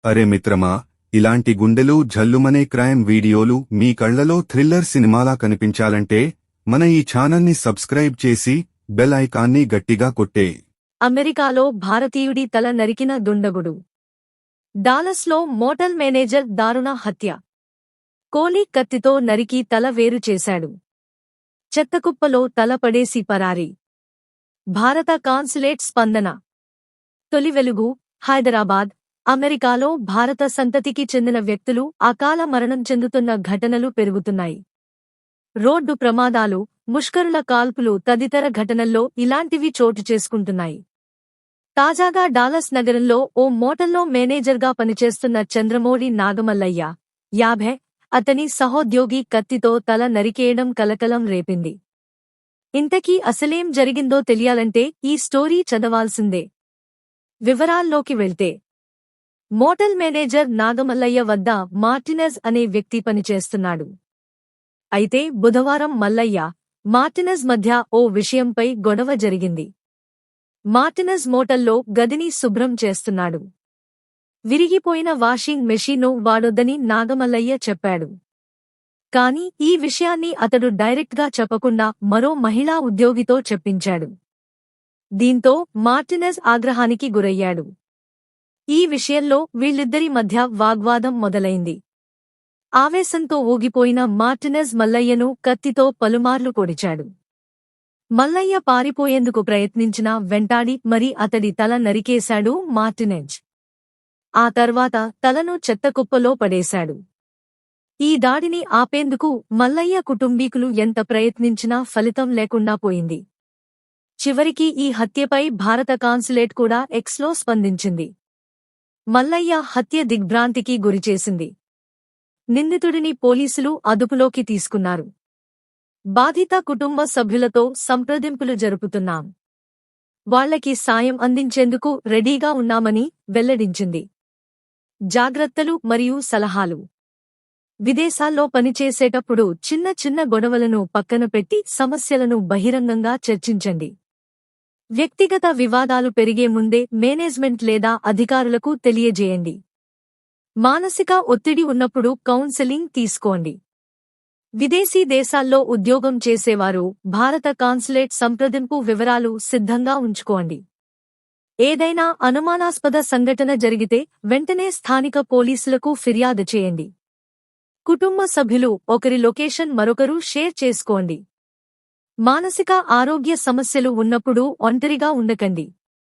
అరే మిత్రమా, ఇలాంటి గుండెలు జల్లుమనే క్రైమ్ వీడియోలు మీ కళ్లలో థ్రిల్లర్ సినిమాలా కనిపించాలంటే మన ఈ ఛానల్ని సబ్స్క్రైబ్ చేసి బెల్ ఐకాన్ని గట్టిగా కొట్టే. అమెరికాలో భారతీయుడి తల నరికిన దుండగుడు. డాలస్లో మోటల్ మేనేజర్ దారుణ హత్య. కోలి కత్తితో నరికి తల వేరు చేశాడు. చెత్తకుప్పలో తల పడేసి పరారి. భారత కాన్సులేట్ స్పందన. తొలి వెలుగు. హైదరాబాద్, అమెరికాలో భారత సంతతికి చెందిన వ్యక్తులు అకాల మరణం చెందుతున్న ఘటనలు పెరుగుతున్నాయి. రోడ్డు ప్రమాదాలు, ముష్కరుల కాల్పులు తదితర ఘటనల్లో ఇలాంటివి చోటు చేసుకుంటున్నాయి. తాజాగా డాలస్ నగరంలో ఓ మోటల్లో మేనేజర్గా పనిచేస్తున్న చంద్రమౌళి నాగమల్లయ్య, 50, అతని సహోద్యోగి కత్తితో తల నరికేయడం కలకలం రేపింది. ఇంతకీ అసలేం జరిగిందో తెలియాలంటే ఈ స్టోరీ చదవాల్సిందే. వివరాల్లోకి వెళ్తే, మోటల్ మేనేజర్ నాగమల్లయ్య వద్ద మార్టినెజ్ అనే వ్యక్తి పనిచేస్తున్నాడు. అయితే బుధవారం మల్లయ్య, మార్టినెజ్ మధ్య ఓ విషయంపై గొడవ జరిగింది. మార్టినెజ్ మోటల్లో గదిని శుభ్రం చేస్తున్నాడు. విరిగిపోయిన వాషింగ్ మెషీన్ను వాడొద్దని నాగమల్లయ్య చెప్పాడు. కాని ఈ విషయాన్ని అతడు డైరెక్ట్గా చెప్పకుండా మరో మహిళా ఉద్యోగితో చెప్పించాడు. దీంతో మార్టినెజ్ ఆగ్రహానికి గురయ్యాడు. ఈ విషయంలో వీళ్ళిద్దరి మధ్య వాగ్వాదం మొదలైంది. ఆవేశంతో ఊగిపోయిన మార్టినెజ్ మల్లయ్యను కత్తితో పలుమార్లు పొడిచాడు. మల్లయ్య పారిపోయేందుకు ప్రయత్నించినా వెంటాడి మరీ అతడి తల నరికేశాడు మార్టినెజ్. ఆ తర్వాత తలను చెత్తకుప్పలో పడేశాడు. ఈ దాడిని ఆపేందుకు మల్లయ్య కుటుంబీకులు ఎంత ప్రయత్నించినా ఫలితం లేకుండా పోయింది. చివరికి ఈ హత్యపై భారత కాన్సులేట్ కూడా ఎక్స్లో స్పందించింది. మల్లయ్య హత్య దిగ్భ్రాంతికి గురిచేసింది. నిందితుడిని పోలీసులు అదుపులోకి తీసుకున్నారు. బాధిత కుటుంబ సభ్యులతో సంప్రదింపులు జరుపుతున్నాం. వాళ్లకి సాయం అందించేందుకు రెడీగా ఉన్నామని వెల్లడించింది. జాగ్రత్తలు మరియు సలహాలు. విదేశాల్లో పనిచేసేటప్పుడు చిన్న చిన్న గొడవలను పక్కన పెట్టి సమస్యలను బహిరంగంగా చర్చించండి. వ్యక్తిగత వివాదాలు పెరిగే ముందే మేనేజ్మెంట్ లేదా అధికారులకు తెలియజేయండి. మానసిక ఒత్తిడి ఉన్నప్పుడు కౌన్సెలింగ్ తీసుకోండి. విదేశీ దేశాల్లో ఉద్యోగం చేసేవారు భారత కాన్సులేట్ సంప్రదింపు వివరాలు సిద్ధంగా ఉంచుకోండి. ఏదైనా అనుమానాస్పద సంఘటన జరిగితే వెంటనే స్థానిక పోలీసులకు ఫిర్యాదు చేయండి. కుటుంబ సభ్యులు ఒకరి లొకేషన్ మరొకరు షేర్ చేసుకోండి. మానసిక ఆరోగ్య సమస్యలు ఉన్నప్పుడు ఒంటరిగా ఉండకండి.